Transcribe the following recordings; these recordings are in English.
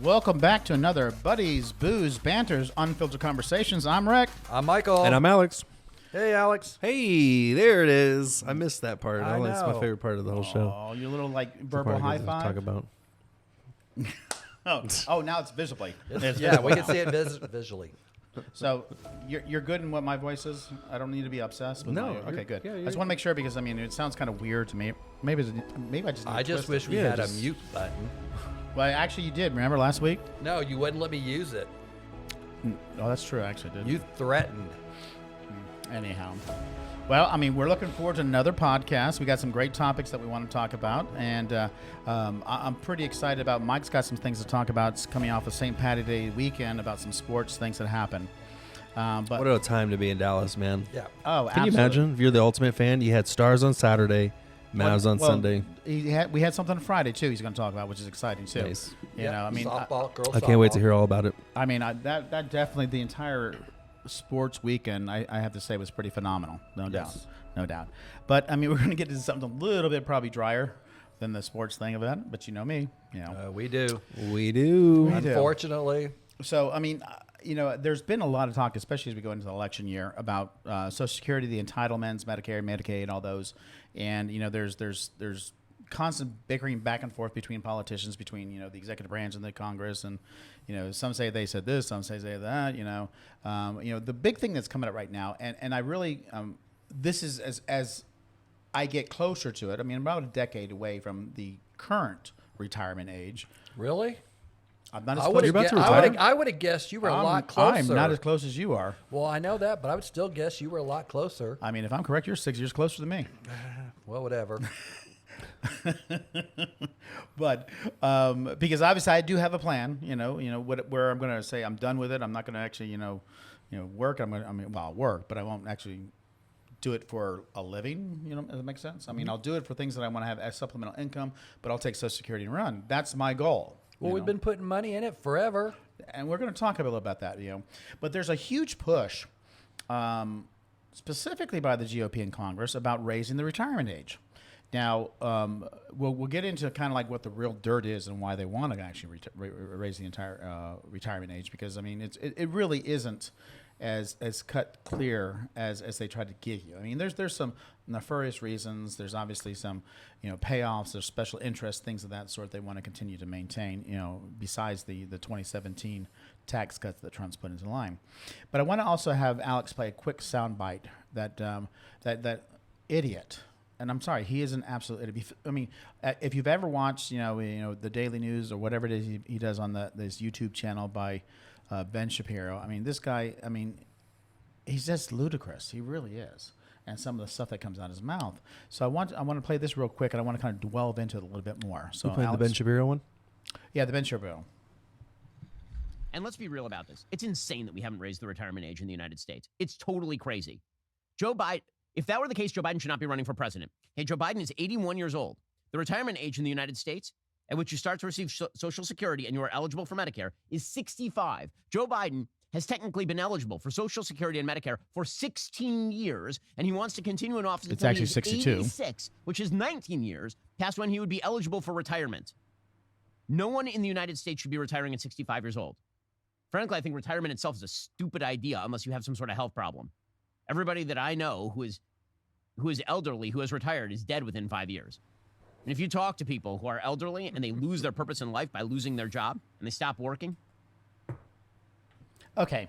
Welcome back to another Buddies, Booze, Banters, Unfiltered Conversations. I'm Rick. I'm Michael. And I'm Alex. Hey, Alex. Hey, there it is. I missed that part. I know. It's my favorite part of the whole show. Oh, your little verbal high five. Talk about. Oh, now it's visibly. Yeah, we can see it visually. So you're good in what my voice is. I don't need to be obsessed with No, my, okay, good. yeah, I just want to make sure because I mean it sounds kind of weird to me. Maybe I just. I just wish we Yeah, had just- a mute button. Well, actually, you did. Remember last week? No, you wouldn't let me use it. Oh, that's true. I actually did. You threatened. Anyhow. Well, I mean, we're looking forward to another podcast. We got some great topics that we want to talk about, and I'm pretty excited about. Mike's got some things to talk about. It's coming off of St. Patty's Day weekend about some sports things that happened. But What a time to be in Dallas, man. Yeah. oh, Can you imagine if you're the ultimate fan? You had Stars on Saturday, Mavs on Sunday. We had something on Friday too. He's going to talk about, which is exciting too. Nice. You know, I mean, softball, girls I can't wait to softball. hear all about it. I mean, that definitely the entire sports weekend. I have to say was pretty phenomenal. No doubt, no doubt. But I mean, we're going to get into something a little bit probably drier than the sports thing of that. But you know me, you know. We do. We do. We do. Unfortunately. So I mean, you know, there's been a lot of talk, especially as we go into the election year, about Social Security, the entitlements, Medicare, Medicaid, all those, and you know, there's constant bickering back and forth between politicians, between you know the executive branch and the Congress, and you know, some say they said this, some say they that. You know, the big thing that's coming up right now, and I really, this is as I get closer to it. I mean, I'm about a decade away from the current retirement age. Really? I'm not as I close. You're about to retire? I would have guessed you were a lot closer. I'm not as close as you are. Well, I know that, but I would still guess you were a lot closer. I mean, if I'm correct, you're 6 years closer than me. Well, whatever. But because obviously I do have a plan, where I'm going to say I'm done with it. I'm not going to actually, work. I'll work, but I won't actually do it for a living. Does that make sense? I mean, I'll do it for things that I want to have as supplemental income, but I'll take Social Security and run. That's my goal. Well, we've been putting money in it forever. And we're going to talk a little about that, But there's a huge push, specifically by the GOP in Congress, about raising the retirement age. Now, we'll get into kind of like what the real dirt is and why they want to actually raise the entire retirement age, because I mean it really isn't as cut clear as they try to give you. I mean, there's some nefarious reasons. There's obviously some payoffs. There's special interest, things of that sort they want to continue to maintain. Besides the 2017 tax cuts that Trump's put into line. But I want to also have Alex play a quick soundbite that idiot. And I'm sorry, he is an absolute idiot. I mean, if you've ever watched, the Daily News or whatever it is he does on this YouTube channel by Ben Shapiro. I mean, this guy. I mean, he's just ludicrous. He really is. And some of the stuff that comes out of his mouth. So I want to play this real quick, and I want to kind of delve into it a little bit more. So You playing the Ben Shapiro one? Yeah, the Ben Shapiro. And let's be real about this. It's insane that we haven't raised the retirement age in the United States. It's totally crazy. Joe Biden. If that were the case, Joe Biden should not be running for president. Hey, Joe Biden is 81 years old. The retirement age in the United States at which you start to receive Social Security and you are eligible for Medicare is 65. Joe Biden has technically been eligible for Social Security and Medicare for 16 years, and he wants to continue in office until actually he's 62. 86, which is 19 years past when he would be eligible for retirement. No one in the United States should be retiring at 65 years old. Frankly, I think retirement itself is a stupid idea unless you have some sort of health problem. Everybody that I know who is elderly, who has retired, is dead within 5 years. And if you talk to people who are elderly and they lose their purpose in life by losing their job and they stop working. Okay.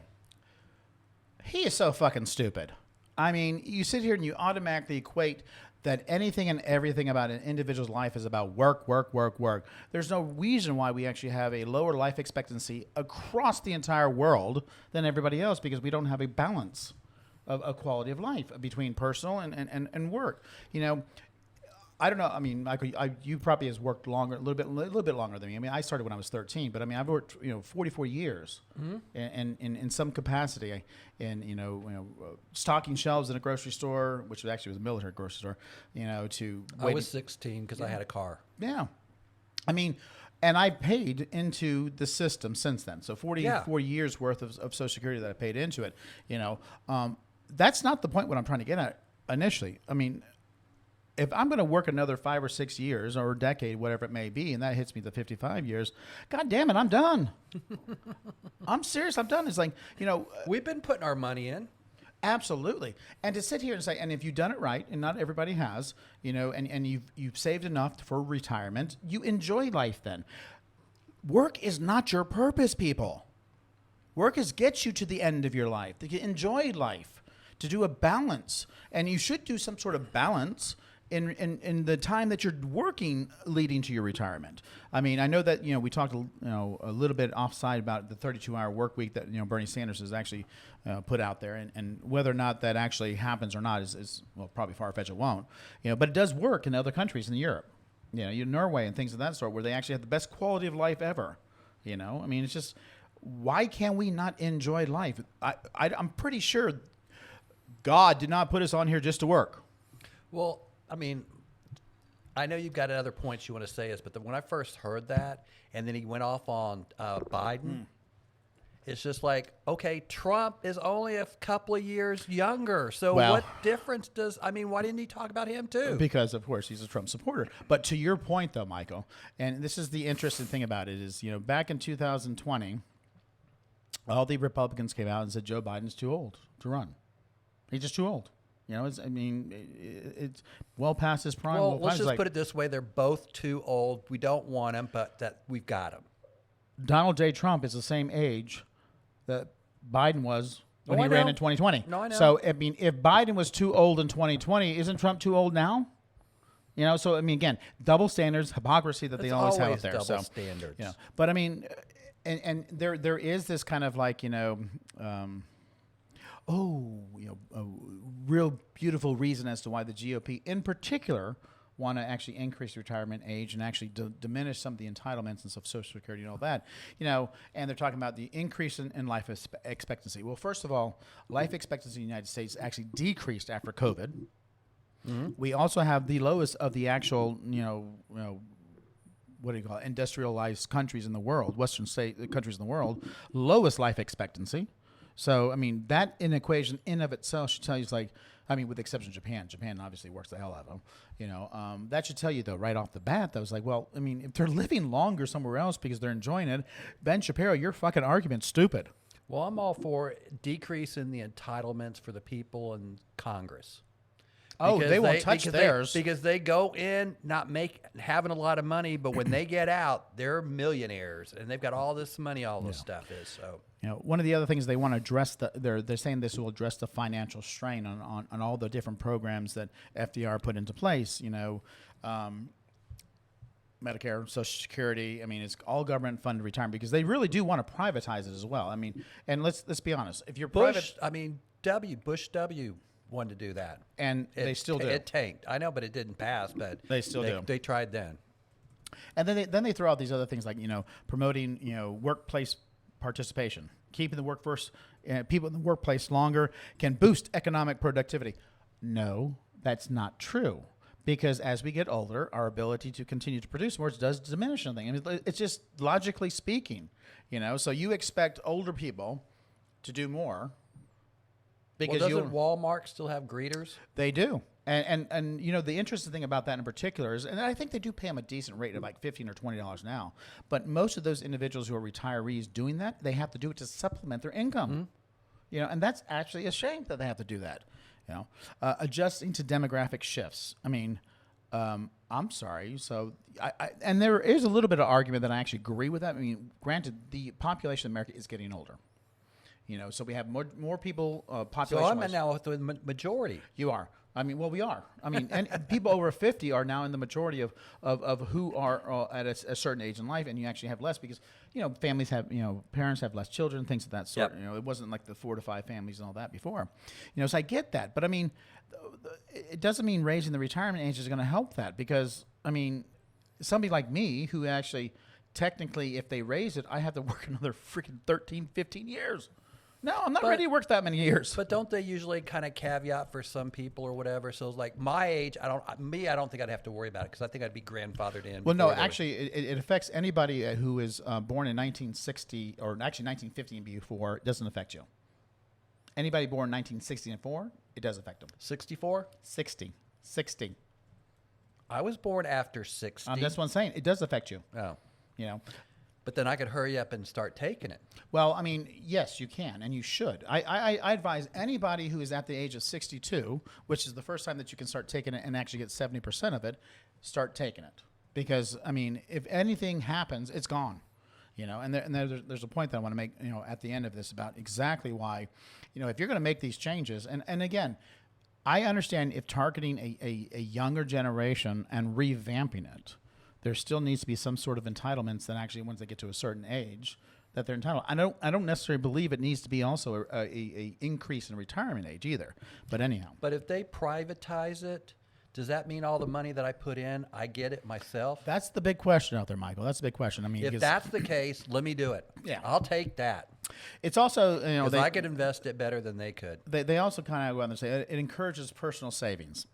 He is so fucking stupid. I mean, you sit here and you automatically equate that anything and everything about an individual's life is about work, work, work, work. There's no reason why we actually have a lower life expectancy across the entire world than everybody else, because we don't have a balance of a quality of life between personal and work. I don't know. I mean, Michael, you probably has worked longer, a little bit longer than me. I mean, I started when I was 13, but I mean, I've worked 44 years in some capacity, stocking shelves in a grocery store, which actually was a military grocery store. To I was 16 because I had a car. Yeah. I mean, and I paid into the system since then. So 44 Yeah. years worth of Social Security that I paid into it. That's not the point what I'm trying to get at initially. I mean, if I'm going to work another 5 or 6 years or a decade, whatever it may be, and that hits me to 55 years, God damn it, I'm done. I'm serious. I'm done. It's like, We've been putting our money in. absolutely. And to sit here and say, and if you've done it right, and not everybody has, and you've saved enough for retirement, you enjoy life then. Work is not your purpose, people. Work is gets you to the end of your life, to enjoy life, to do a balance. And you should do some sort of balance in the time that you're working leading to your retirement. I mean, I know that, we talked, a little bit offside about the 32-hour work week that, Bernie Sanders has actually put out there. And whether or not that actually happens or not is well, probably far-fetched it won't. But it does work in other countries in Europe. Norway and things of that sort, where they actually have the best quality of life ever. I mean, it's just, why can we not enjoy life? I'm pretty sure God did not put us on here just to work. Well, I mean, I know you've got other points you want to say this, but when I first heard that, and then he went off on Biden, it's just like, okay, Trump is only a couple of years younger. So Well, what difference why didn't he talk about him too? Because, of course, he's a Trump supporter. But to your point, though, Michael, and this is the interesting thing about it is, back in 2020, all the Republicans came out and said Joe Biden's too old to run. He's just too old. It's well past his prime. Well, let's just put it this way. They're both too old. We don't want them, but that we've got them. Donald J. Trump is the same age that Biden was when he ran in 2020. No, I know. So, I mean, if Biden was too old in 2020, isn't Trump too old now? So, I mean, again, double standards, hypocrisy that they always have up there. Double standards. But I mean, and there is this kind of like, a real beautiful reason as to why the GOP in particular want to actually increase the retirement age and actually diminish some of the entitlements and stuff, Social Security and all that, and they're talking about the increase in life expectancy. Well, first of all, life expectancy in the United States actually decreased after COVID. Mm-hmm. We also have the lowest of the actual, what do you call it, industrialized countries in the world, Western countries in the world, lowest life expectancy. So, I mean, that in equation in of itself should tell you, with the exception of Japan. Japan obviously works the hell out of them. That should tell you, though, right off the bat, that was like, well, I mean, if they're living longer somewhere else because they're enjoying it, Ben Shapiro, your fucking argument's stupid. Well, I'm all for decrease in the entitlements for the people in Congress. Oh, they won't touch theirs. Because they go in not having a lot of money, but when they get out, they're millionaires and they've got all this money, all this stuff is. So one of the other things they want to address, they're saying this will address the financial strain on all the different programs that FDR put into place. Medicare, Social Security. I mean, it's all government funded retirement because they really do want to privatize it as well. I mean, and let's be honest. If you're Bush W. wanted to do that, and they still do. It tanked. I know, but it didn't pass. But they still do. They tried then. And then they throw out these other things like promoting workplace participation, keeping the workforce people in the workplace longer can boost economic productivity. No, that's not true. Because as we get older, our ability to continue to produce more does diminish. I mean, it's just logically speaking, So you expect older people to do more. Because doesn't Walmart still have greeters? They do. And the interesting thing about that in particular is, and I think they do pay them a decent rate of like $15 or $20 now, but most of those individuals who are retirees doing that, they have to do it to supplement their income. Mm-hmm. And that's actually a shame that they have to do that. Adjusting to demographic shifts. I mean, I'm sorry. So, and there is a little bit of argument that I actually agree with that. I mean, granted, the population of America is getting older. So we have more people. Population. So I'm now with the majority. You are. I mean, well, we are. I mean, and people over 50 are now in the majority of who are at a certain age in life, and you actually have less because families have parents have less children, things of that sort. Yep. It wasn't like the 4 to 5 families and all that before. So I get that, but I mean, it doesn't mean raising the retirement age is going to help that because I mean, somebody like me who actually technically, if they raise it, I have to work another freaking 13, 15 years. No, I'm not But- ready to work that many years. But don't they usually kind of caveat for some people or whatever? So it's like my age, I don't think I'd have to worry about it because I think I'd be grandfathered in. Well, no, before they- actually, it affects anybody who is born in 1960 or actually 1950 and before. It doesn't affect you. Anybody born 1960 and before, it does affect them. 64. 60. I was born after 60. That's what I'm saying. It does affect you. Oh. You know. But then I could hurry up and start taking it. Well, I mean, yes, you can, and you should. I advise anybody who is at the age of 62, which is the first time that you can start taking it and actually get 70% of it, start taking it. Because, I mean, if anything happens, it's gone. You know, and there's a point that I want to make, you know, at the end of this about exactly why, you know, if you're going to make these changes, and again, I understand if targeting a younger generation and revamping it, there still needs to be some sort of entitlements that actually, once they get to a certain age, that they're entitled. I don't necessarily believe it needs to be also a increase in retirement age either. But anyhow. But if they privatize it, does that mean all the money that I put in, I get it myself? That's the big question out there, Michael. That's the big question. I mean, If because that's the case, let me do it. Yeah. I'll take that. it's also, you know, Because I could invest it better than they could. they also kind of go on and say it encourages personal savings.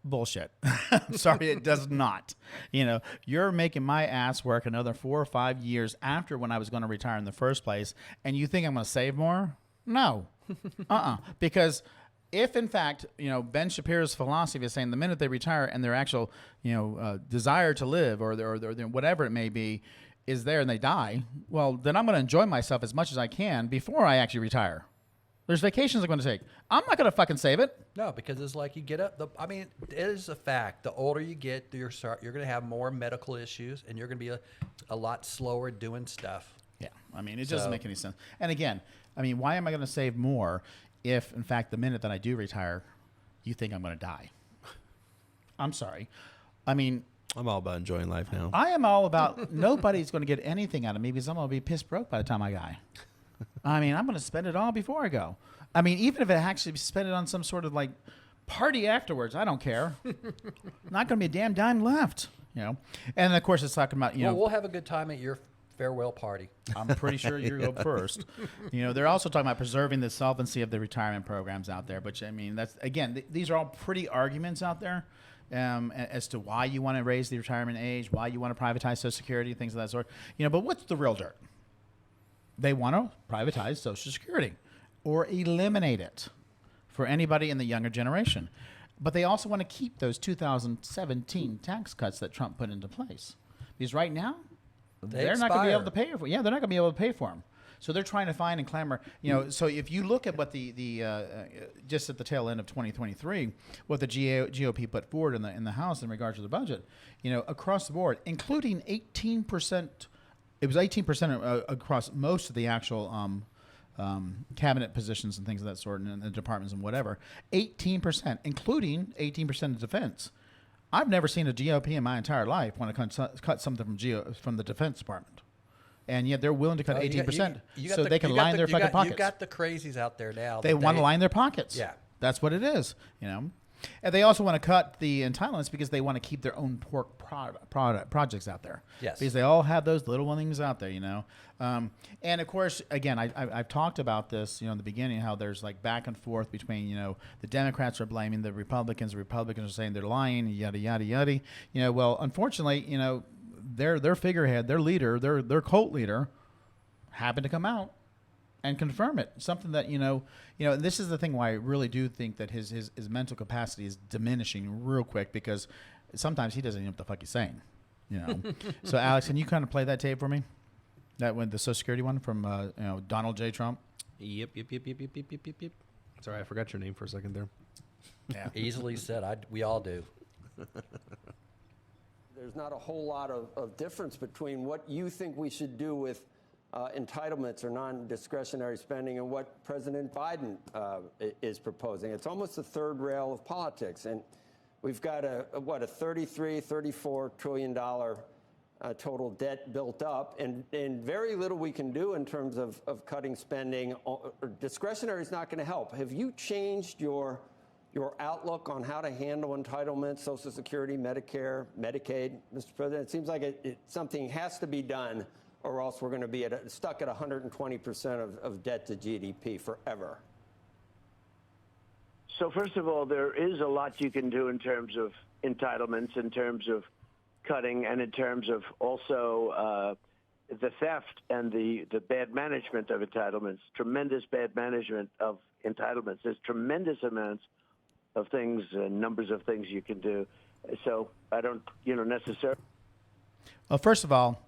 Bullshit. I'm sorry, it does not. You know, you're making my ass work another 4 or 5 years after when I was going to retire in the first place, and you think I'm going to save more? No. Because if, in fact, you know, Ben Shapiro's philosophy is saying the minute they retire and their actual, you know, desire to live or their whatever it may be is there and they die, well, then I'm going to enjoy myself as much as I can before I actually retire. There's vacations I'm going to take. I'm not going to fucking save it. No, because it's like you get up. I mean, it is a fact. The older you get, you're going to have more medical issues, and you're going to be a lot slower doing stuff. Yeah, I mean, it doesn't make any sense. And again, I mean, why am I going to save more if, in fact, the minute that I do retire, you think I'm going to die? I'm sorry. I mean, I'm all about enjoying life now. I am all about nobody's going to get anything out of me because I'm going to be pissed broke by the time I die. I mean, I'm going to spend it all before I go. I mean, even if I actually spend it on some sort of like party afterwards, I don't care. Not going to be a damn dime left, you know. And of course, it's talking about, you know, We'll have a good time at your farewell party. I'm pretty sure you go first. You know, they're also talking about preserving the solvency of the retirement programs out there. But I mean, that's again, these are all pretty arguments out there as to why you want to raise the retirement age, why you want to privatize Social Security, things of that sort. You know, but what's the real dirt? They want to privatize Social Security or eliminate it for anybody in the younger generation. But they also want to keep those 2017 tax cuts that Trump put into place. Because right now, they're not going to be able to pay for. Yeah, they're not going to be able to pay for them. So they're trying to find and clamor. You know, so if you look at what the just at the tail end of 2023, what the GOP put forward in the House in regards to the budget, you know, across the board, including 18%. It was 18% across most of the actual cabinet positions and things of that sort, and the departments and whatever. 18%, including 18% of defense. I've never seen a GOP in my entire life want to cut something from the Defense Department, and yet they're willing to cut 18% so they can line their fucking pockets. You got the crazies out there now. They want to line their pockets. Yeah, that's what it is. You know. And they also want to cut the entitlements because they want to keep their own pork projects out there. Yes. Because they all have those little things out there, you know. And, of course, again, I've talked about this, you know, in the beginning, how there's, like, back and forth between, you know, the Democrats are blaming the Republicans are saying they're lying, yada, yada, yada. You know, well, unfortunately, you know, their figurehead, their leader, their cult leader happened to come out and confirm it. Something that, you know, and this is the thing why I really do think that his mental capacity is diminishing real quick, because sometimes he doesn't even know what the fuck he's saying, you know. So, Alex, can you kind of play that tape for me? That one, the Social Security one from, you know, Donald J. Trump? Yep. Sorry, I forgot your name for a second there. Yeah. easily said. We all do. There's not a whole lot of difference between what you think we should do with entitlements or non-discretionary spending and what President Biden is proposing. It's almost the third rail of politics. And we've got a $34 trillion total debt built up, and very little we can do in terms of cutting spending. Discretionary is not going to help. Have you changed your outlook on how to handle entitlements, Social Security, Medicare, Medicaid, Mr. President? It seems like something has to be done or else we're going to be stuck at 120% of debt to GDP forever? So first of all, there is a lot you can do in terms of entitlements, in terms of cutting, and in terms of also the theft and the bad management of entitlements, tremendous bad management of entitlements. There's tremendous amounts of things and numbers of things you can do. So I don't, necessarily. Well, first of all,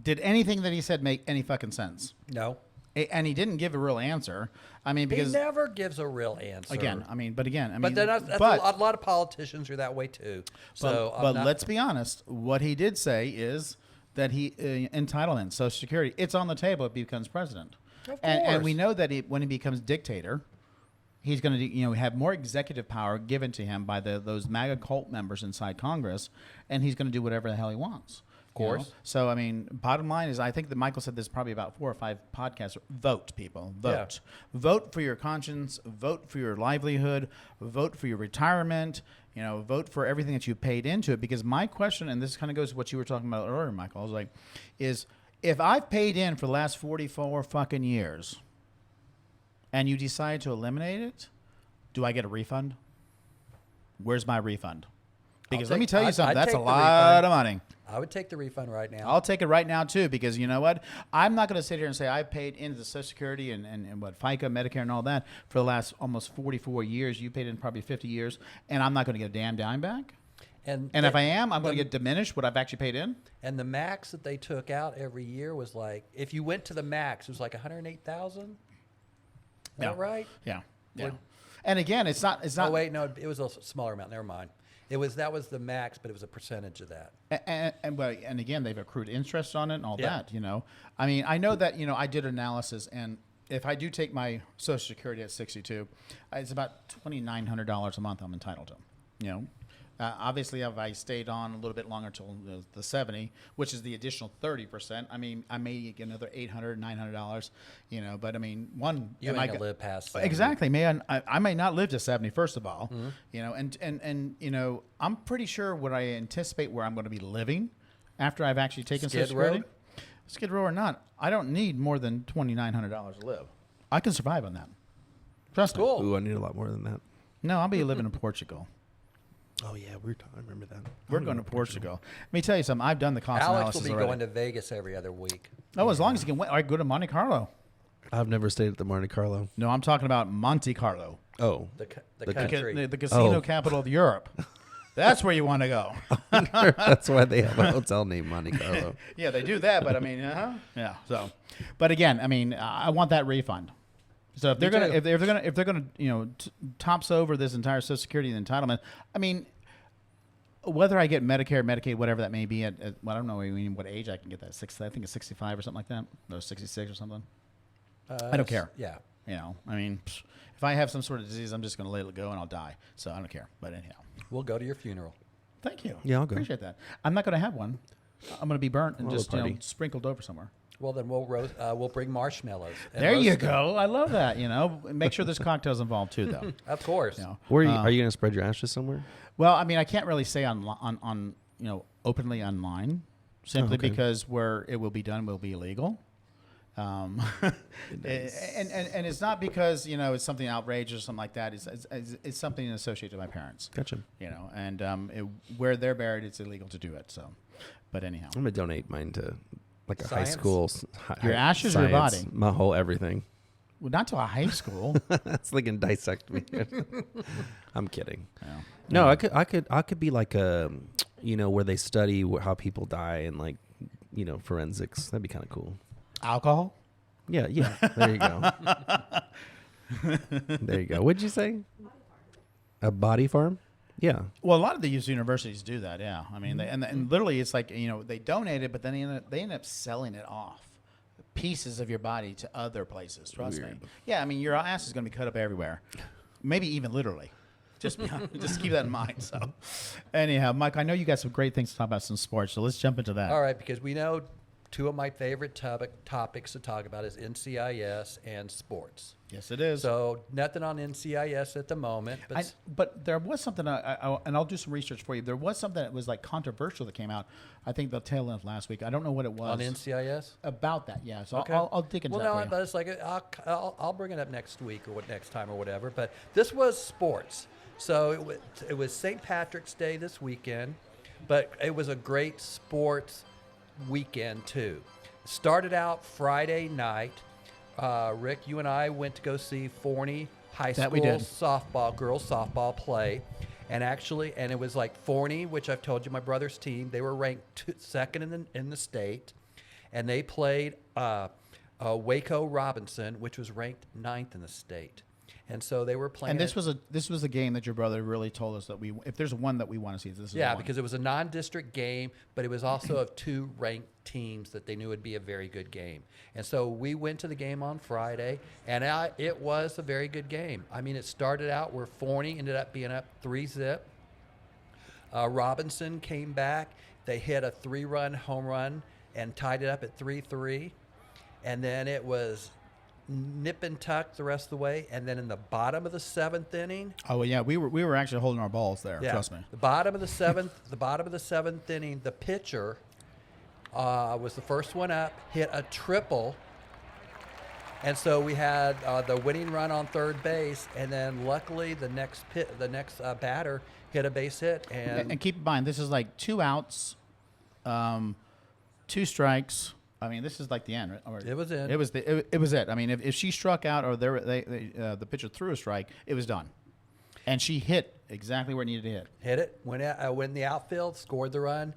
did anything that he said make any fucking sense? No. And he didn't give a real answer. I mean, because He never gives a real answer. but That's a lot of politicians are that way too. So, but let's be honest. What he did say is that entitlement, Social Security, it's on the table if he becomes president. Of And course. we know that when he becomes dictator, he's going to have more executive power given to him by those MAGA cult members inside Congress, and he's going to do whatever the hell he wants. Of course. So, I mean, bottom line is, I think that Michael said this probably about 4 or 5 podcasts. Vote, people. Vote. Yeah. Vote for your conscience. Vote for your livelihood. Vote for your retirement. Vote for everything that you paid into it. Because my question, and this kind of goes to what you were talking about earlier, Michael, I was like, is if I've paid in for the last 44 fucking years and you decide to eliminate it, do I get a refund? Where's my refund? Because let me tell you something, that's a lot of money. I would take the refund right now. I'll take it right now, too, because you know what? I'm not going to sit here and say I paid into the Social Security and what, FICA, Medicare, and all that for the last almost 44 years. You paid in probably 50 years, and I'm not going to get a damn dime back. And if I am, I'm going to get diminished what I've actually paid in. And the max that they took out every year was like, if you went to the max, it was like 108,000. Is that right? Yeah. And again, it's not. Oh wait, no, it was a smaller amount. Never mind. That was the max, but it was a percentage of that. And again, they've accrued interest on it and all that. I mean, I know that I did analysis, and if I do take my Social Security at 62, it's about $2,900 a month I'm entitled to. Obviously, if I stayed on a little bit longer till the 70, which is the additional 30%, I mean, I may get another $800, $900, But I mean, You ain't gonna live past 70. Exactly. I may not live to 70. First of all, and I'm pretty sure what I anticipate where I'm going to be living after I've actually taken Social Security. Skid Row or not, I don't need more than $2,900 to live. I can survive on that. Trust me. Ooh, I need a lot more than that. No, I'll be living in Portugal. Oh yeah, I remember that. We're going to Portugal. Let me tell you something. I've done the cost Alex analysis will be already. going to Vegas every other week. Oh, as long as you can win. I go to Monte Carlo. I've never stayed at the Monte Carlo. No, I'm talking about Monte Carlo. Oh, The country. The casino Oh. capital of Europe. That's where you want to go. that's why they have a hotel named Monte Carlo. Yeah, they do that, but I mean, yeah. So, but again, I mean, I want that refund. So if they're gonna, too. if they're gonna, tops over this entire Social Security entitlement, I mean, whether I get Medicare, Medicaid, whatever that may be, I don't know what age I can get that. I think it's 65 or something like that, or 66 or something. I don't care. Yeah. I mean, if I have some sort of disease, I'm just going to let it go and I'll die. So I don't care. But anyhow. We'll go to your funeral. Thank you. Yeah, I'll go. Appreciate that. I'm not going to have one. I'm going to be burnt and We'll just party. sprinkled over somewhere. Well, then we'll bring marshmallows. and There you roast them. go. I love that. Make sure there's cocktails involved too, though. Of course. Where are you going to spread your ashes somewhere? Well, I mean, I can't really say on openly online, simply okay. because where it will be done will be illegal. And it's not because it's something outrageous or something like that. It's something associated with my parents. Gotcha. And where they're buried, it's illegal to do it. So, but anyhow, I'm going to donate mine to like a Science? high school. Your ashes or your science, body? My whole everything. well, not to a high school. That's like in dissect me. I'm kidding. Yeah. No, I could be like a, where they study how people die and like, forensics. That'd be kind of cool. Alcohol. Yeah. There you go. There you go. What'd you say? A body farm? Yeah. Well, a lot of these universities do that. Yeah, I mean, and literally, it's like they donate it, but then they end up selling it off, pieces of your body to other places. Trust me. Yeah, I mean, your ass is going to be cut up everywhere, maybe even literally. Just keep that in mind. So, anyhow, Mike, I know you got some great things to talk about, some sports. So let's jump into that. All right, because we know two of my favorite topics to talk about is NCIS and sports. Yes, it is. So nothing on NCIS at the moment. But there was something, and I'll do some research for you. There was something that was like controversial that came out, I think the tail end of last week. I don't know what it was. On NCIS? About that, yeah. So Okay. I'll dig into that for you. But it's like I'll bring it up next week or next time or whatever. But this was sports. So it was St. Patrick's Day this weekend, but it was a great sports weekend too. Started out Friday night. Rick, you and I went to go see Forney High School girls softball play. And it was like Forney, which I've told you, my brother's team, they were ranked second in the state. And they played Waco Robinson, which was ranked 9th in the state. And so they were playing. And this was a game that your brother really told us that if there's one that we want to see, this is yeah, one. because it was a non-district game, but it was also of two ranked teams that they knew would be a very good game. And so we went to the game on Friday, and it was a very good game. I mean, it started out where Forney ended up being up 3-0. Robinson came back. They hit a 3-run home run and tied it up at 3-3. And then it was nip and tuck the rest of the way, and then in the bottom of the 7th inning. Oh yeah, we were actually holding our balls there. Yeah, Trust me. The bottom of the 7th inning, the pitcher was the first one up, hit a triple, and so we had the winning run on third base, and then luckily the next batter hit a base hit, And keep in mind, this is like 2 outs, 2 strikes. I mean, this is like the end. Right? Or It was in. It was it. I mean, if she struck out or the pitcher threw a strike, it was done. And she hit exactly where it needed to hit. Hit it. Went in the outfield, scored the run.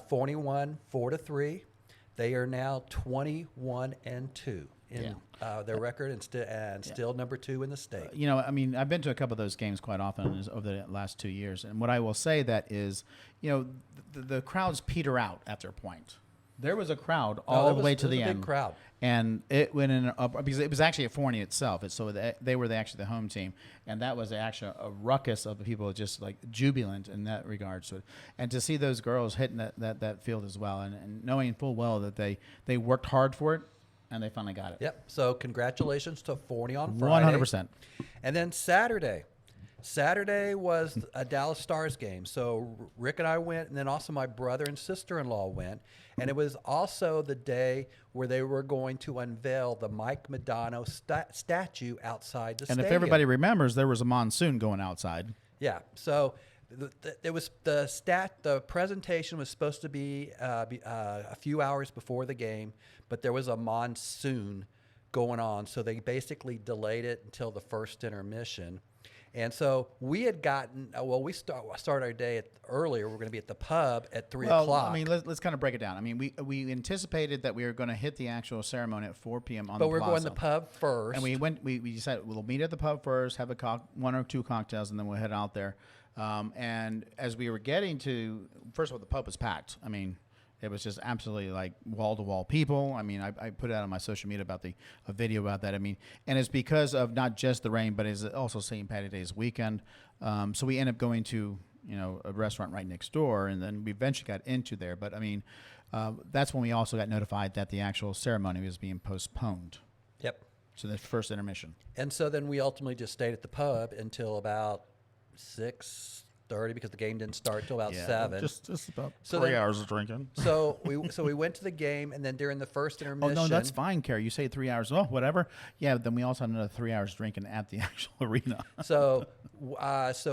Forney won 4-3. They are now 21-2 in their record, and still number 2 in the state. You know, I mean, I've been to a couple of those games quite often over the last 2 years, and what I will say that is, you know, the crowds peter out at their point. There was a crowd all the way to the end. Big crowd. And it went in because it was actually at Forney itself. So they were actually the home team, and that was actually a ruckus of people just like jubilant in that regard. So, and to see those girls hitting that field as well, and knowing full well that they worked hard for it, and they finally got it. Yep. So congratulations to Forney on Friday. 100%. And then Saturday was a Dallas Stars game. So Rick and I went, and then also my brother and sister-in-law went. And it was also the day where they were going to unveil the Mike Madonna statue outside the stadium. And if everybody remembers, there was a monsoon going outside. Yeah. So it was the presentation was supposed to be a few hours before the game, but there was a monsoon going on. So they basically delayed it until the first intermission. And so we had gotten, we start our day earlier. We're going to be at the pub at 3 o'clock. I mean, let's kind of break it down. I mean, we anticipated that we were going to hit the actual ceremony at 4 p.m. on the plaza. But we're going to the pub first. And we decided we'll meet at the pub first, have 1 or 2 cocktails, and then we'll head out there. And as we were getting to, first of all, the pub was packed. I mean, it was just absolutely like wall-to-wall people. I mean, I put it out on my social media about a video about that. I mean, and it's because of not just the rain, but it's also St. Patty's Day weekend. So we end up going to, you know, a restaurant right next door, and then we eventually got into there. But, I mean, that's when we also got notified that the actual ceremony was being postponed. Yep. So the first intermission. And so then we ultimately just stayed at the pub until about 6:30 because the game didn't start till about 7. Just about So 3 then- hours of drinking. So we went to the game, and then during the first Oh, intermission. no, that's fine, Carrie. You say 3 hours. Oh, whatever. Yeah, but then we also had another 3 hours drinking at the actual arena. So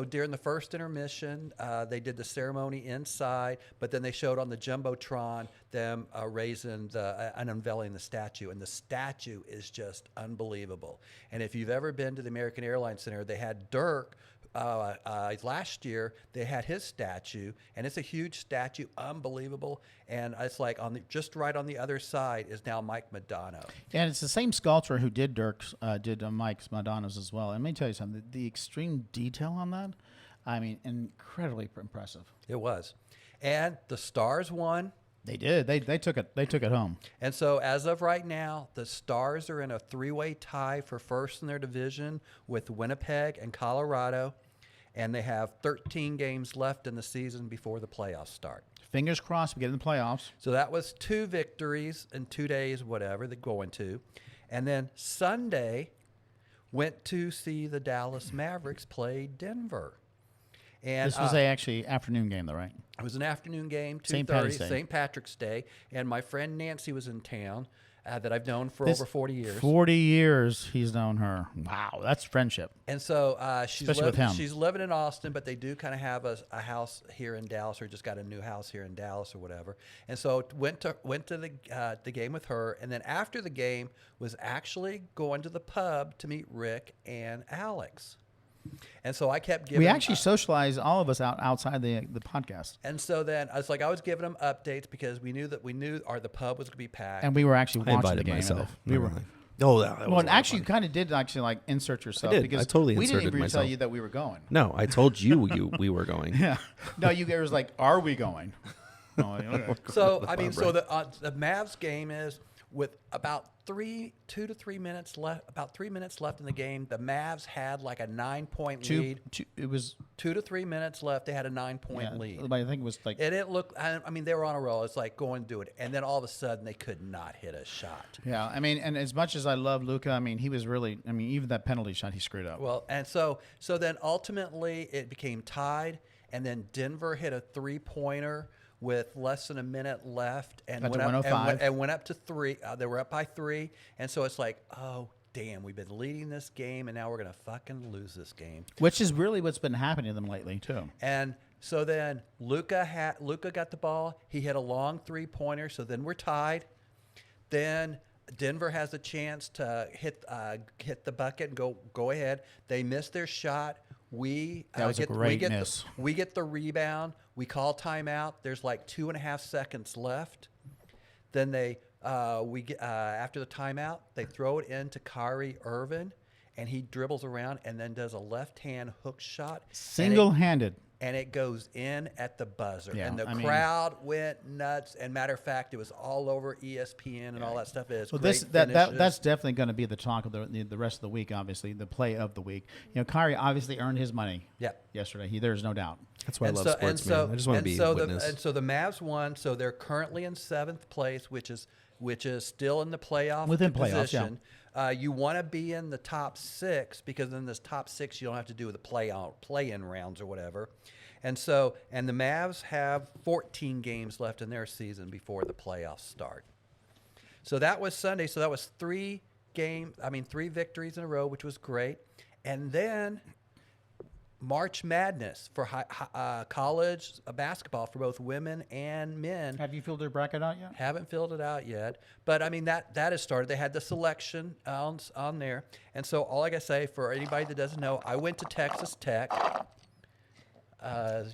during the first intermission, they did the ceremony inside, but then they showed on the jumbotron them raising and unveiling the statue, and the statue is just unbelievable. And if you've ever been to the American Airlines Center, they had Dirk. Last year they had his statue, and it's a huge statue, unbelievable. And it's like just right on the other side is now Mike Madonna. And it's the same sculptor who did Mike's Madonna's as well. And let me tell you something, the extreme detail on that, I mean, incredibly impressive. It was. And the Stars won. They did. They took it home. And so as of right now, the Stars are in a 3-way tie for first in their division with Winnipeg and Colorado. And they have 13 games left in the season before the playoffs start. Fingers crossed we get in the playoffs. So that was 2 victories in 2 days, whatever they're going to. And then Sunday, went to see the Dallas Mavericks play Denver. And This was a actually afternoon game, though, right? it was an afternoon game, 2:30, St. Patty's Day. St. Patrick's Day. And my friend Nancy was in town that I've known for over 40 years. 40 years he's known her. Wow, that's friendship. And so Especially with him. she's living in Austin, but they do kind of have a house here in Dallas, or just got a new house here in Dallas or whatever. And so went to the game with her, and then after the game was actually going to the pub to meet Rick and Alex. And so I kept giving. We actually socialized, all of us, outside the podcast. And so then I was giving them updates because we knew the pub was going to be packed. And we were actually I watching the invited game. myself. We were. Oh, that was Well, a and lot of actually, you fun. kind of did actually like insert yourself. I did. Because I totally we didn't inserted even tell myself. you that we were going. No, I told you we were going. Yeah. No, you guys was like, "Are we going?" Oh, okay. So I mean, so the Mavs game is with about 2 to 3 minutes left. About 3 minutes left in the game. The Mavs had like a 9-point lead. It was 2 to 3 minutes left. They had a 9-point lead. But I think it was like And it looked. I mean, they were on a roll. It's like go and do it. And then all of a sudden, they could not hit a shot. yeah. I mean, and as much as I love Luka, I mean, he was really. I mean, even that penalty shot, he screwed up. Well, and so then ultimately it became tied, and then Denver hit a 3-pointer with less than a minute left, and Got to went up 105. and went up to 3. They were up by 3, and so it's like, oh damn, we've been leading this game, and now we're gonna fucking lose this game. Which is really what's been happening to them lately too. And so then Luka got the ball. He hit a long 3-pointer. So then we're tied. Then Denver has a chance to hit the bucket and go ahead. They miss their shot. That was a great miss. We get the rebound. We call timeout. There's like 2.5 seconds left. Then after the timeout, they throw it into Kyrie Irving, and he dribbles around and then does a left-hand hook shot. Single-handed. And it goes in at the buzzer. Yeah, And the I mean- crowd went nuts. And matter of fact, it was all over ESPN and all that stuff. It's Well, great that's finishes. definitely going to be the talk of the rest of the week. Obviously, the play of the week. You know, Kyrie obviously earned his money. Yep. Yesterday, there's no doubt. That's why I love sports, man. I just want to be a witness. So the Mavs won. So they're currently in 7th place, which is still in the playoff Within playoffs, position. You want to be in the top 6 because in this top 6 you don't have to do the play-in rounds or whatever. And the Mavs have 14 games left in their season before the playoffs start. So that was Sunday. So that was 3 victories in a row, which was great. And then March Madness for college basketball for both women and men. Have you filled your bracket out yet? Haven't filled it out yet, but I mean that has started. They had the selection on there, and so all I gotta say for anybody that doesn't know, I went to Texas Tech.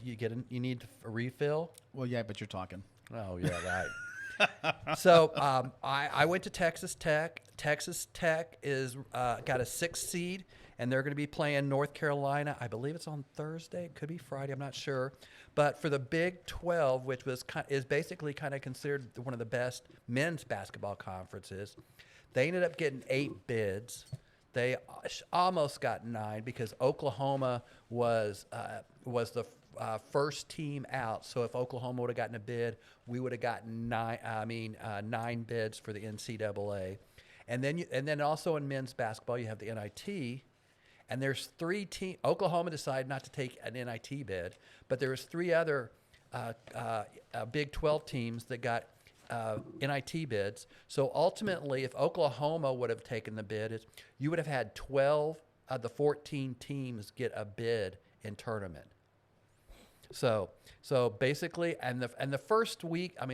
You need a refill. Well, yeah, but you're talking. Oh yeah, right. So I went to Texas Tech. Texas Tech is got a 6th seed, and they're going to be playing North Carolina. I believe it's on Thursday. It could be Friday. I'm not sure. But for the Big 12, which is basically kind of considered one of the best men's basketball conferences, they ended up getting 8 bids. They almost got 9 because Oklahoma was the first team out. So if Oklahoma would have gotten a bid, we would have gotten 9 bids for the NCAA. And then also in men's basketball, you have the NIT, and there's 3 teams. Oklahoma decided not to take an NIT bid, but there was 3 other Big 12 teams that got NIT bids. So ultimately, if Oklahoma would have taken the bid, you would have had 12 of the 14 teams get a bid in tournament. So basically, and the first week, of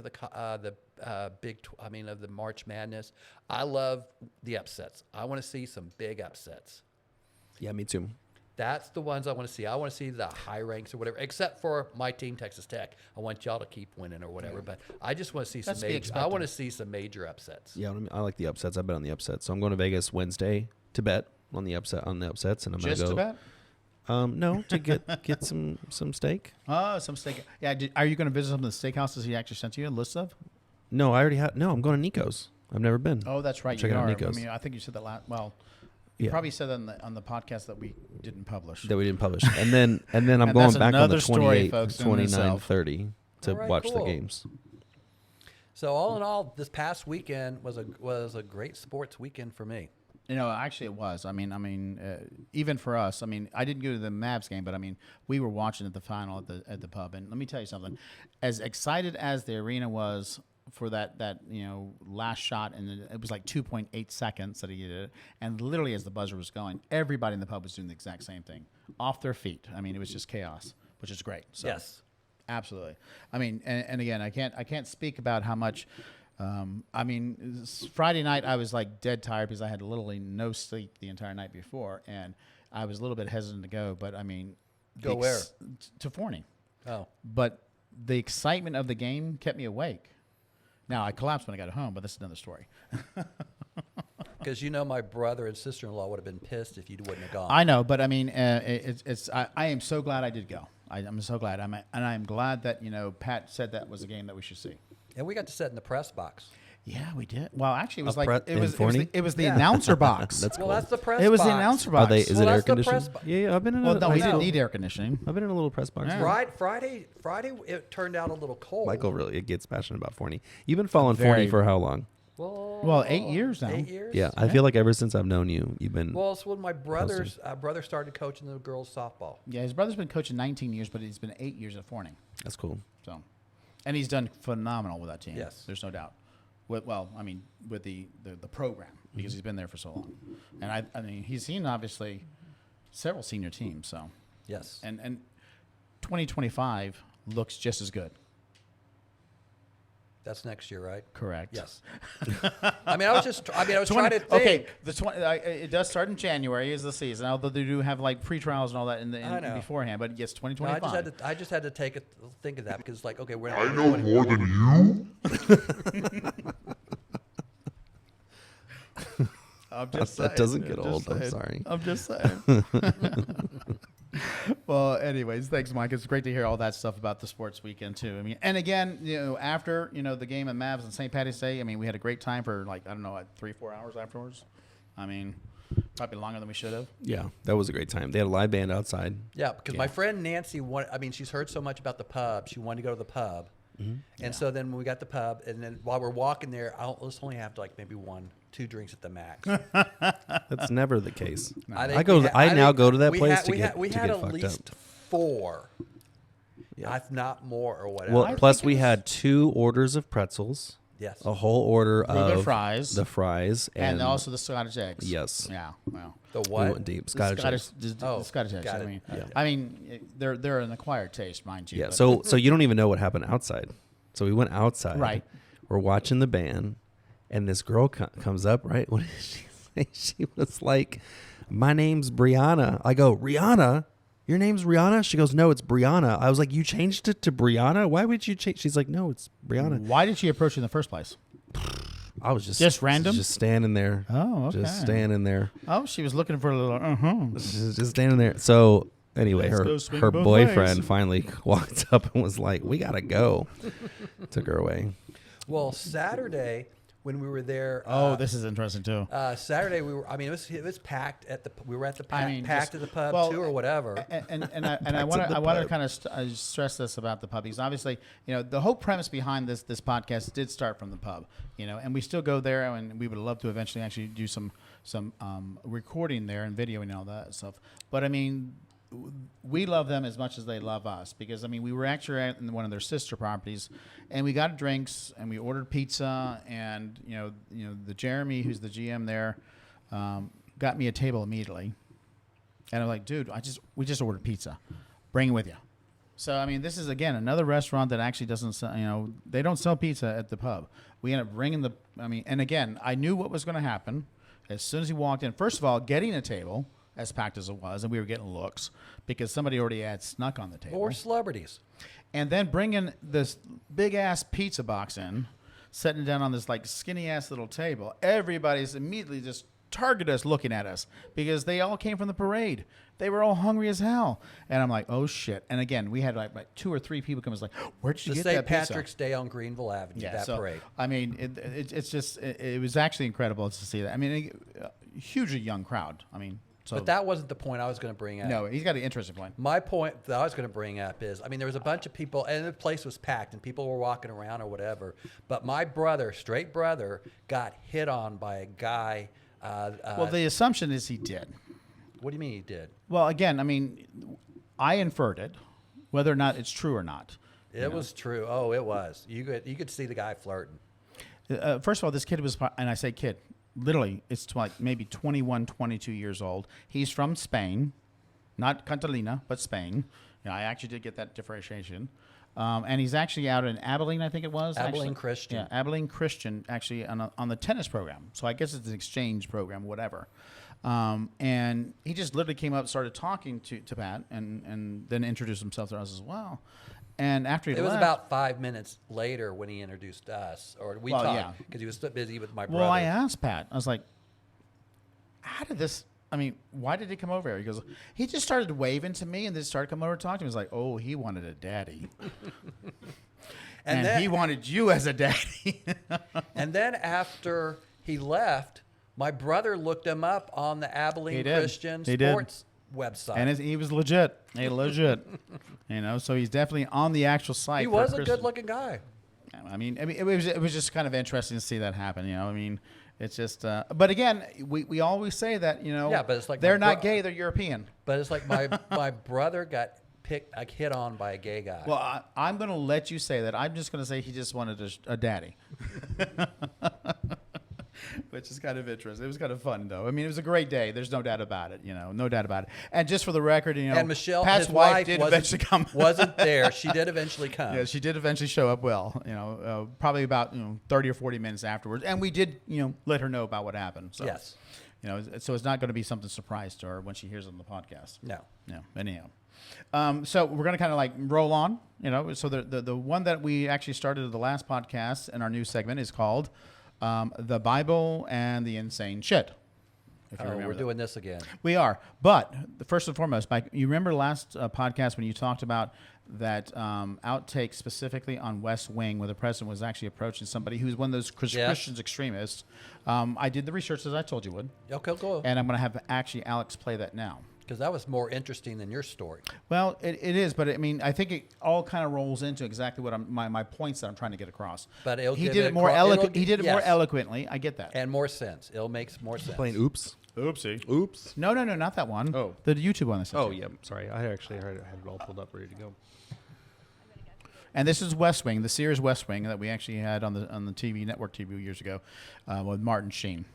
the of the March Madness, I love the upsets. I want to see some big upsets. Yeah, me too. That's the ones I want to see. I want to see the high ranks or whatever, except for my team, Texas Tech. I want y'all to keep winning or whatever. But I just want to see some That's to be major. I expected. want to see some major upsets. Yeah, I like the upsets. I bet on the upsets. So I'm going to Vegas Wednesday to bet on the upsets, and I'm going Just to go. to bet? No, to get some steak. Oh, some steak. Yeah. Are you going to visit some of the steakhouses he actually sent you a list of? No, I already have. No, I'm going to Nico's. I've never been. Oh, that's right. Check You it out, are. Nico's. I mean, I think you said that last. Well, you Yeah. probably said that on the podcast that we didn't publish. That we didn't publish. And then I'm And going that's back on another the story, 28, folks, in 29, itself. 30. to All right, watch the cool. games. So all in all, this past weekend was a great sports weekend for me. You know, actually, it was. I mean, even for us. I mean, I didn't go to the Mavs game, but I mean, we were watching at the final at the pub. And let me tell you something. As excited as the arena was for that last shot, and it was like 2.8 seconds that he did it, and literally as the buzzer was going, everybody in the pub was doing the exact same thing, off their feet. I mean, it was just chaos, which is great. So, Yes. absolutely. I mean, and again, I can't speak about how much. I mean, Friday night I was like dead tired because I had literally no sleep the entire night before, and I was a little bit hesitant to go. But I mean, Go where? To Forney. Oh. But the excitement of the game kept me awake. Now I collapsed when I got home, but that's another story. Because my brother and sister-in-law would have been pissed if you wouldn't have gone. I know, but I mean, I am so glad I did go. I'm so glad. I'm glad that Pat said that was a game that we should see. And we got to sit in the press box. Yeah, we did. Well, actually, it was in it was the announcer box. That's Well, cool. that's the press It was box. the announcer box. Is Well, it air that's the press conditioned? box. Yeah, I've been in. Well, no, we I've didn't been- need air conditioning. I've been in a little press box. Yeah. Friday, it turned out a little cold. Michael really gets passionate about Forney. You've been following Very. Forney for how long? Well, 8 years now. 8 years? Yeah, I feel like ever since I've known you, you've been. Well, it's when my brother started coaching the girls softball. Yeah, his brother's been coaching 19 years, but he's been 8 years at Forney. That's cool. So, and he's done phenomenal with that team. Yes. There's no doubt. With the program, because he's been there for so long, and I mean he's seen obviously several senior teams. So Yes. and 2025 looks just as good. That's next year, right? Correct. Yes. I was trying to think. Okay, it does start in January is the season, although they do have like pre-trials and all that in I know. beforehand. But yes, No, 2025. I just had to think of that because okay, we're I know more than you. I'm just That saying. doesn't get I'm old. just I'm saying. sorry. I'm just saying. Well, anyways, thanks, Mike. It's great to hear all that stuff about the sports weekend too. I mean, and again, after the game of Mavs and St. Patty's Day, I mean, we had a great time for 3-4 hours afterwards. I mean, probably longer than we should have. Yeah, that was a great time. They had a live band outside. Yeah, because my friend Nancy she's heard so much about the pub. She wanted to go to the pub. And so then when we got the pub, and then while we're walking there, let's only have maybe 1-2 drinks at the max. That's never the case. I now go to that place we to had get at fucked least up. 4, Yeah. if not more or whatever. Well, plus we had 2 orders of pretzels, yes. a whole order Ruben of fries. the fries, And also the Scottish eggs. Yes. Yeah. Well. The we what? went deep. The Scottish eggs. the Scottish eggs. got I it. mean, Yeah. I mean, they're an acquired taste, mind you. Yeah. but- So you don't even know what happened outside. So we went outside. Right. We're watching the band, and this girl comes up. Right. What did she say? She was like, "My name's Brianna." I go, "Rihanna? Your name's Rihanna?" She goes, "No, it's Brianna." I was like, "You changed it to Brianna? Why would you change?" She's like, "No, it's Brianna." Why did she approach you in the first place? I was Just random? just standing there. Oh, okay. Just standing there. Oh, she was looking for a little. Just standing there. So anyway, Let's go swing her both boyfriend ways. finally walked up and was like, "We gotta go." Took her away. Well, Saturday when we were there. Oh, this is interesting too. Saturday we were. I mean, it was packed at the. We were at the packed just- at the pub well, too, or whatever. And I want to kind of stress this about the pub because obviously the whole premise behind this podcast did start from the pub, and we still go there and we would love to eventually actually do some recording there and videoing and all that stuff. But I mean, we love them as much as they love us because I mean we were actually at one of their sister properties and we got drinks and we ordered pizza and the Jeremy who's the GM there got me a table immediately and I'm like, dude, we just ordered pizza, bring it with you. So I mean this is again another restaurant that actually doesn't sell, they don't sell pizza at the pub. We end up bringing and again I knew what was going to happen as soon as he walked in. First of all, getting a table as packed as it was, and we were getting looks because somebody already had snuck on the table. Or celebrities. And then bringing this big-ass pizza box in, setting it down on this, skinny-ass little table. Everybody's immediately just targeted us looking at us because they all came from the parade. They were all hungry as hell. And I'm like, oh, shit. And again, we had like 2 or 3 people come and was like, where'd you The get St. that pizza? Patrick's Day on Greenville Avenue, that so, parade. I mean, it was actually incredible to see that. I mean, a hugely young crowd. I mean, So But that wasn't the point I was going to bring up. no, he's got an interesting point. My point that I was going to bring up is, I mean, there was a bunch of people, and the place was packed, and people were walking around or whatever. But my brother, straight brother, got hit on by a guy. Well, the assumption is he did. What do you mean he did? Well, again, I mean, I inferred it, whether or not it's true or not. It was true. Oh, it was. You could see the guy flirting. First of all, this kid was, and I say kid, literally, it's like maybe 21, 22 years old. He's from Spain, not Catalina, but Spain. I actually did get that differentiation. And he's actually out in Abilene, I think it was. Abilene Christian. Yeah, Abilene Christian, actually on the tennis program. So I guess it's an exchange program, whatever. And he just literally came up, started talking to Pat, and then introduced himself to us as well. And after he It was left, about 5 minutes later when he introduced us, or we Well, talked yeah. because he was so busy with my brother. well, I asked Pat. I was like, "How did this? I mean, why did he come over here?" He goes, "He just started waving to me, and then started coming over to talk to me." He was like, "Oh, he wanted a daddy, and then- he wanted you as a daddy." And then after he left, my brother looked him up on the Abilene He did. Christian He did. Sports website. And he was legit, legit. So he's definitely on the actual site. He for was a Christian. good-looking guy. I mean, it was just kind of interesting to see that happen. I mean, it's just. But again, we always say that Yeah, but it's like they're my not gay; they're European. But it's like my brother got hit on by a gay guy. Well, I'm going to let you say that. I'm just going to say he just wanted a daddy. Which is kind of interesting. It was kind of fun, though. I mean, it was a great day. There's no doubt about it. No doubt about it. And just for the record, and Michelle, Pat's his wife wife did wasn't, eventually come. wasn't there. She did eventually come. Yeah, she did eventually show up. Well, probably about 30 or 40 minutes afterwards, and we did let her know about what happened. So, Yes. So it's not going to be something surprise to her when she hears it on the podcast. No. Anyhow. So we're going to kind of like roll on, So the one that we actually started at the last podcast in our new segment is called The Bible and the Insane Shit. If you remember We're that. doing this again. We are. But first and foremost, Mike, you remember last podcast when you talked about that outtake specifically on West Wing where the president was actually approaching somebody who's one of those Christian extremists. I did the research as I told you would. Okay, go. And I'm going to have actually Alex play that now. Because that was more interesting than your story. Well, it is, but I mean, I think it all kind of rolls into exactly what my points that I'm trying to get across. But it'll he give did it it more it'll eloquent. gi- He did it more yes. eloquently. I get that. And more sense. It'll make more sense. Playing Oops. Oopsie. Oops. No, not that one. Oh. The YouTube one. Oh, yeah. Sorry. I actually had it all pulled up, ready to go. And this is West Wing, the Sears West Wing that we actually had on the TV network TV years ago with Martin Sheen.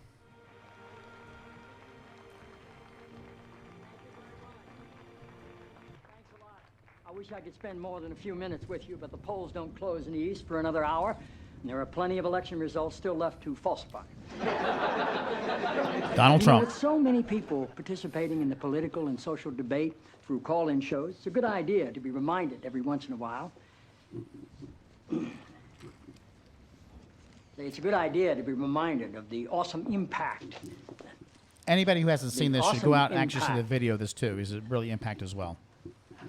I wish I could spend more than a few minutes with you, but the polls don't close in the East for another hour, and there are plenty of election results still left to falsify. Donald Trump. With so many people participating in the political and social debate through call-in shows, it's a good idea to be reminded every once in a while. It's a good idea to be reminded of the awesome impact. Anybody who hasn't seen The this should go awesome out and actually see the impact. video of this too. It's a really impact as well.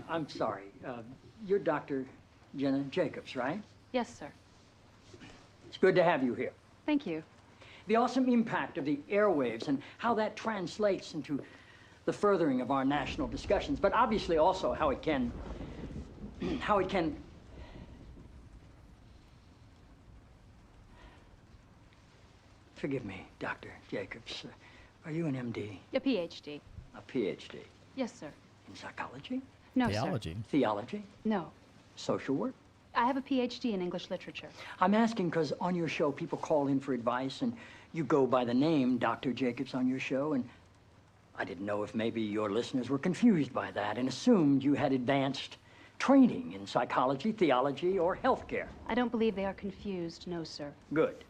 I'm sorry. You're Dr. Jenna Jacobs, right? Yes, sir. It's good to have you here. Thank you. The awesome impact of the airwaves and how that translates into the furthering of our national discussions, but obviously also how it can forgive me, Dr. Jacobs. Are you an MD? A PhD. A PhD? Yes, sir. In psychology? No, Theology. Theology? sir. No. Social work? I have a PhD in English literature. I'm asking because on your show, people call in for advice, and you go by the name Dr. Jacobs on your show, and I didn't know if maybe your listeners were confused by that and assumed you had advanced training in psychology, theology, or healthcare. I don't believe they are confused, no, sir. Good.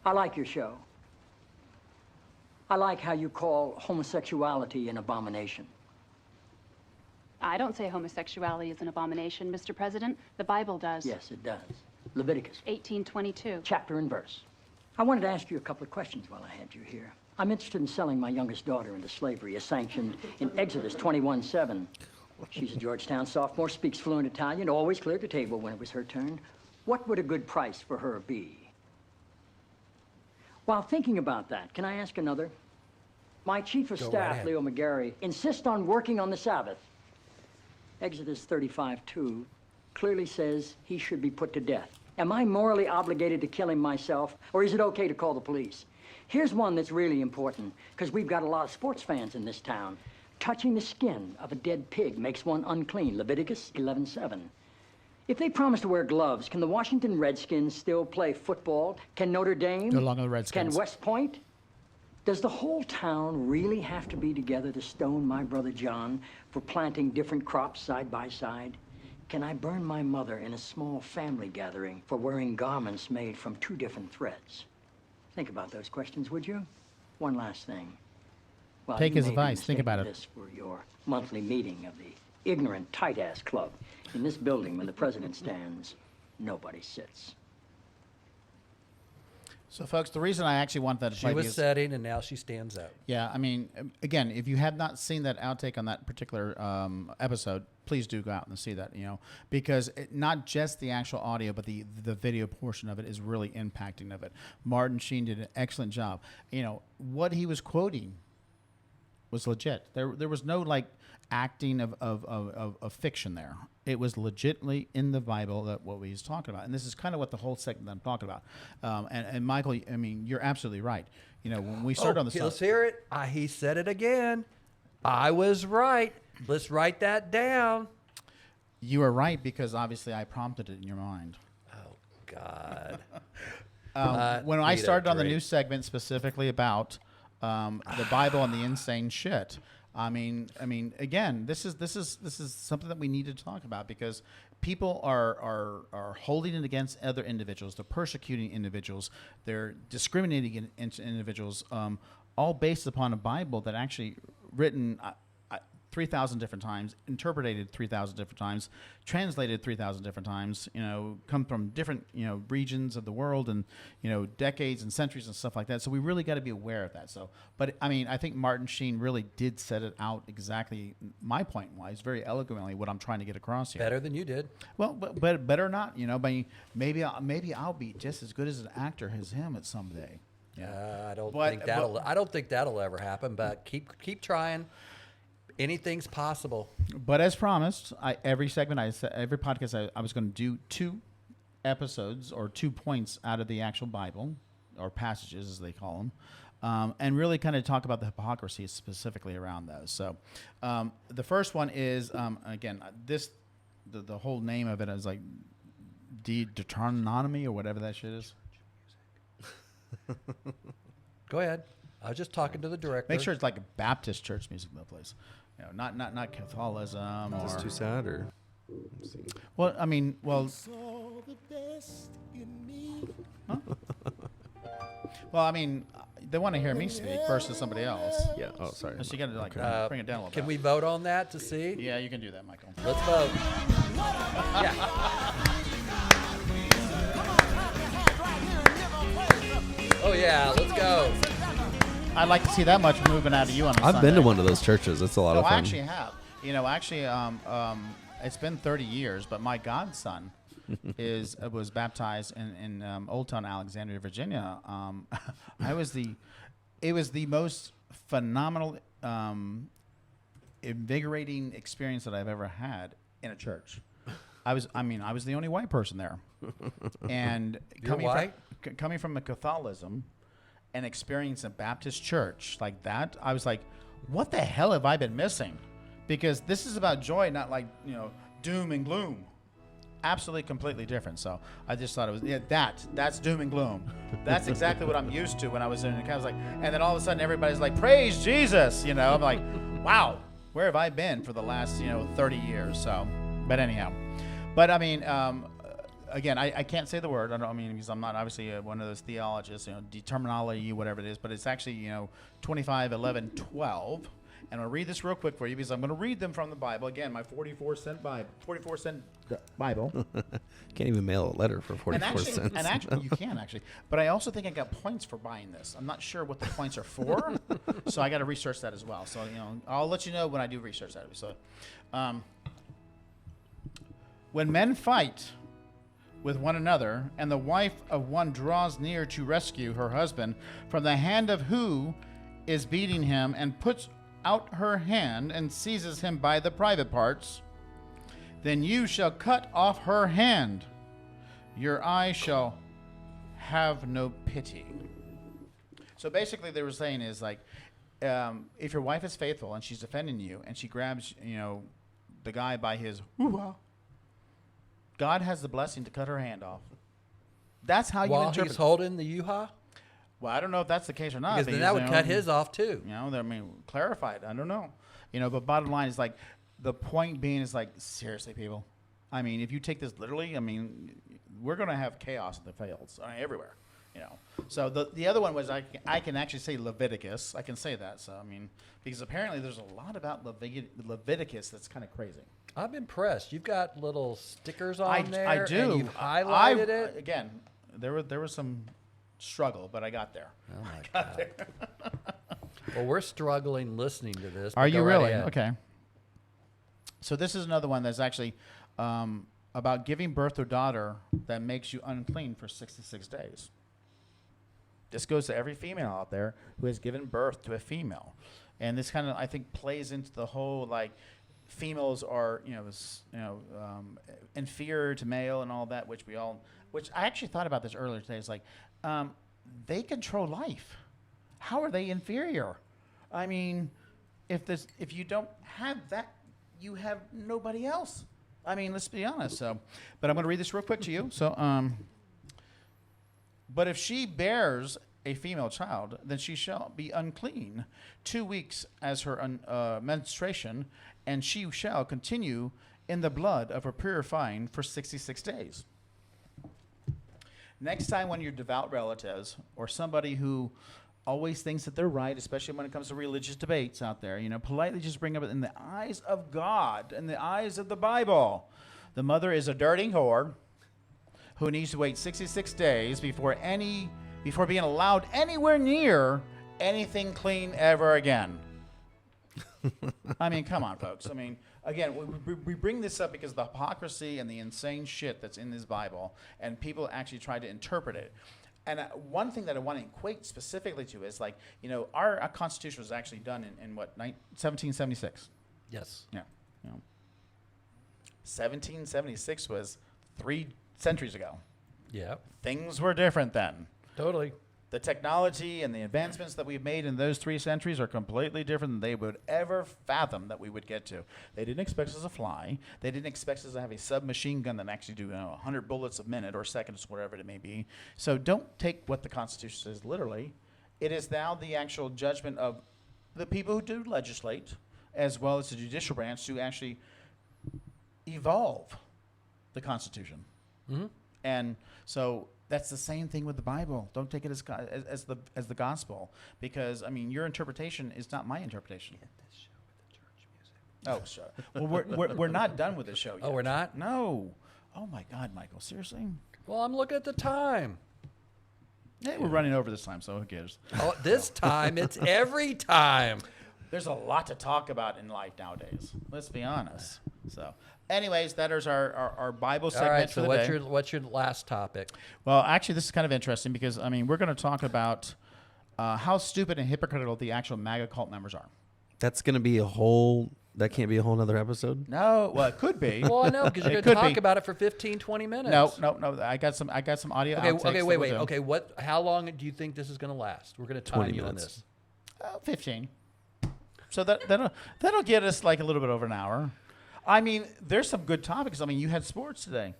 I like your show. I like how you call homosexuality an abomination. I don't say homosexuality is an abomination, Mr. President. The Bible does. Yes, it does. Leviticus, 1822. chapter and verse. I wanted to ask you a couple of questions while I had you here. I'm interested in selling my youngest daughter into slavery, as sanctioned in Exodus 21:7. She's a Georgetown sophomore, speaks fluent Italian, always cleared the table when it was her turn. What would a good price for her be? While thinking about that, can I ask another? My chief of Go right staff, ahead. Leo McGarry, insists on working on the Sabbath. Exodus 35:2 clearly says he should be put to death. Am I morally obligated to kill him myself, or is it okay to call the police? Here's one that's really important, because we've got a lot of sports fans in this town. Touching the skin of a dead pig makes one unclean, Leviticus 11:7. If they promise to wear gloves, can the Washington Redskins still play football? Can Notre Dame? No longer the Redskins. Can West Point? Does the whole town really have to be together to stone my brother John for planting different crops side by side? Can I burn my mother in a small family gathering for wearing garments made from 2 different threads? Think about those questions, would you? One last thing. Well, Take you his may be advice. Think mistaking about it. This for your monthly meeting of the ignorant tight-ass club. In this building, when the president stands, nobody sits. So, folks, the reason I actually want that to She play was because- setting, and now she stands up. Yeah, I mean, again, if you have not seen that outtake on that particular episode, please do go out and see that, because not just the actual audio, but the video portion of it is really impacting of it. Martin Sheen did an excellent job. What he was quoting was legit. There was no acting of fiction there. It was legitimately in the Bible that what he's talking about, and this is kind of what the whole segment that I'm talking about. And Michael, I mean, you're absolutely right. When we started on the Let's hear it. He said it again. I was right. Let's write that down. You are right, because obviously I prompted it in your mind. Oh God. When I need a started on the drink. new segment specifically about the Bible and the insane shit, I mean, again, this is something that we need to talk about, because people are holding it against other individuals. They're persecuting individuals. They're discriminating against individuals, all based upon a Bible that actually written 3,000 different times, interpreted 3,000 different times, translated 3,000 different times, come from different, regions of the world and, decades and centuries and stuff like that. So we really got to be aware of that. So, but I mean, I think Martin Sheen really did set it out exactly, my point wise, very eloquently, what I'm trying to get across here. Better than you did. Well, but better not, but maybe I'll be just as good as an actor as him at someday. I don't But- think that'll. I don't think that'll ever happen. But keep trying. Anything's possible. But as promised, every podcast, I was going to do 2 episodes or 2 points out of the actual Bible, or passages as they call them, and really kind of talk about the hypocrisy specifically around those. So the first one is, again, the whole name of it is like Deuteronomy or whatever that shit is. Go ahead. I was just talking to the director. Make sure it's like a Baptist church music, though, please. Not Catholicism Is or. this too sad, or? Let's see. Well, I mean, Huh? Well, I mean, they want to hear me speak versus somebody else. Yeah. Oh, sorry. So you got to bring it down a little Can bit. we vote on that to see? Yeah, you can do that, Michael. Let's vote. Yeah. Oh yeah, let's go. I'd like to see that much moving out of you on a I've been to Sunday. one of those churches. It's a lot No, of fun. I actually have. It's been 30 years, but my godson was baptized in Old Town, Alexandria, Virginia. It was the most phenomenal, invigorating experience that I've ever had in a church. I was the only white person there, and coming from a Catholicism and experiencing a Baptist church like that, I was like, what the hell have I been missing? Because this is about joy, not like, doom and gloom. Absolutely, completely different. So I just thought it was, that's doom and gloom. That's exactly what I'm used to when I was in the. I was like, and then all of a sudden everybody's like, praise Jesus, I'm like, wow, where have I been for the last, 30 years? So, but anyhow, but I mean, again, I can't say the word. Because I'm not obviously one of those theologists, determinology, whatever it is, but it's actually, 25, 11, 12. And I'll read this real quick for you because I'm going to read them from the Bible. Again, my 44-cent Bible. Can't even mail a letter for 44 cents. And actually, you can actually. But I also think I got points for buying this. I'm not sure what the points are for, so I got to research that as well. So I'll let you know when I do research that. So, when men fight with one another, and the wife of one draws near to rescue her husband from the hand of who is beating him and puts out her hand and seizes him by the private parts, then you shall cut off her hand. Your eye shall have no pity. So basically, they were saying is like, if your wife is faithful and she's defending you, and she grabs, the guy by his hoo-ha, God has the blessing to cut her hand off. That's how you While interpret. he's holding the yuha? Well, I don't know if that's the case or not. Because then that would cut his off too. Clarify it. I don't know. But bottom line is like, the point being is like, seriously, people. I mean, if you take this literally, we're going to have chaos in the fields everywhere. So the other one was I can actually say Leviticus. I can say that. So because apparently there's a lot about Leviticus that's kind of crazy. I'm impressed. You've got little stickers on there. I do. And you've highlighted it. Again, there was some struggle, but I got there. Oh my God. Well, we're struggling listening to this. Are you really? Ahead. Okay. So this is another one that's actually about giving birth to a daughter that makes you unclean for 66 days. This goes to every female out there who has given birth to a female. And this kind of, I think, plays into the whole, like, females are, inferior to male and all that, which I actually thought about this earlier today. It's like, they control life. How are they inferior? If you don't have that, you have nobody else. Let's be honest. So, but I'm going to read this real quick to you. So, but if she bears a female child, then she shall be unclean 2 weeks as her menstruation, and she shall continue in the blood of her purifying for 66 days. Next time when your devout relatives or somebody who always thinks that they're right, especially when it comes to religious debates out there, politely just bring up in the eyes of God, in the eyes of the Bible, the mother is a dirty whore who needs to wait 66 days before being allowed anywhere near anything clean ever again. Come on, folks. Again, we bring this up because of the hypocrisy and the insane shit that's in this Bible, and people actually try to interpret it. And one thing that I want to equate specifically to is like, our Constitution was actually done in what, 1776? Yes. Yeah. 1776 was 3 centuries ago. Yeah. Things were different then. Totally. The technology and the advancements that we've made in those 3 centuries are completely different than they would ever fathom that we would get to. They didn't expect us to fly. They didn't expect us to have a submachine gun that actually do 100 bullets a minute or seconds, whatever it may be. So don't take what the Constitution says literally. It is now the actual judgment of the people who do legislate, as well as the judicial branch, to actually evolve the Constitution. Mm-hmm. And so that's the same thing with the Bible. Don't take it as the gospel, because your interpretation is not my interpretation. Get this show with the church music. Oh, sure. Well, we're not done with the show yet. Oh, we're not? No. Oh my God, Michael, seriously? Well, I'm looking at the time. Yeah, we're running over this time, so who cares? Oh, this time it's every time. There's a lot to talk about in life nowadays. Let's be honest. So, anyways, that is our Bible segment All right, for so the day. what's your last topic? Well, actually, this is kind of interesting because, we're going to talk about how stupid and hypocritical the actual MAGA cult members are. That's going to be that can't be a whole nother episode? No, well, it could be. Well, I know, because you're going to talk about it for 15, 20 minutes. No. I got some audio. Okay, wait. Okay, how long do you think this is going to last? We're going to time you on this. 15. So that'll get us like a little bit over an hour. There's some good topics. You had sports today.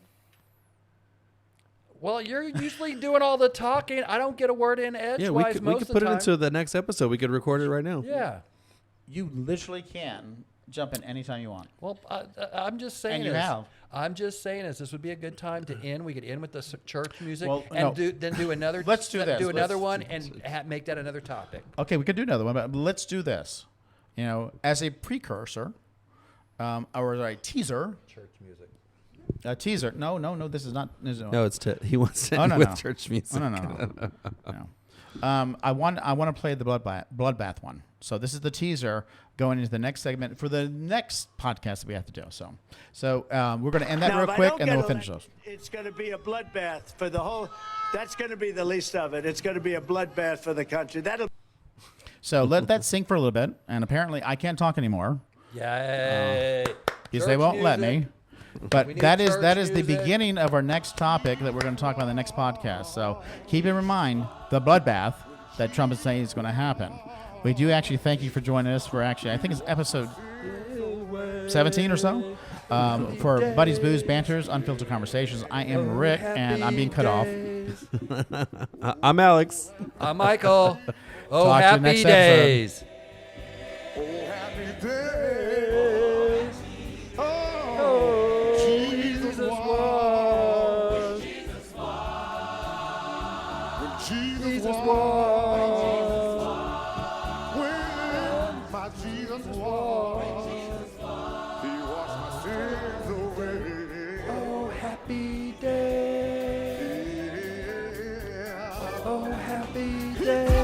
Well, you're usually doing all the talking. I don't get a word in edgewise we could most of the put it time. into the next episode. We could record it right now. Yeah. You literally can jump in anytime you want. Well, I'm just saying. And you have. I'm just saying this would be a good time to end. We could end with the church music, Well, and no. do another. Let's do this. Do another one and make that another topic. Okay, we could do another one, but let's do this. As a precursor, or a teaser. Church music. A teaser. No. This is not. No, he wants to end with church music. No. I want to play the bloodbath one. So this is the teaser going into the next segment for the next podcast that we have to do. So we're going to end that real quick, and then we'll finish those. It's going to be a bloodbath for the whole. That's going to be the least of it. It's going to be a bloodbath for the country. So let that sink for a little bit. And apparently, I can't talk anymore Yay! because they won't let me. We But need that is church the music. beginning of our next topic that we're going to talk about in the next podcast. So keep in mind the bloodbath that Trump is saying is going to happen. We do actually thank you for joining us for actually, I think it's episode 17 or so, for Buddies, Booze, Banters, Unfiltered Conversations. I am Rick, and I'm being cut off. I'm Alex. I'm Michael. Oh, Talk to you happy next episode. days. Jesus was. When my Jesus was. He washed my sins away. Oh, happy day. Oh, happy day.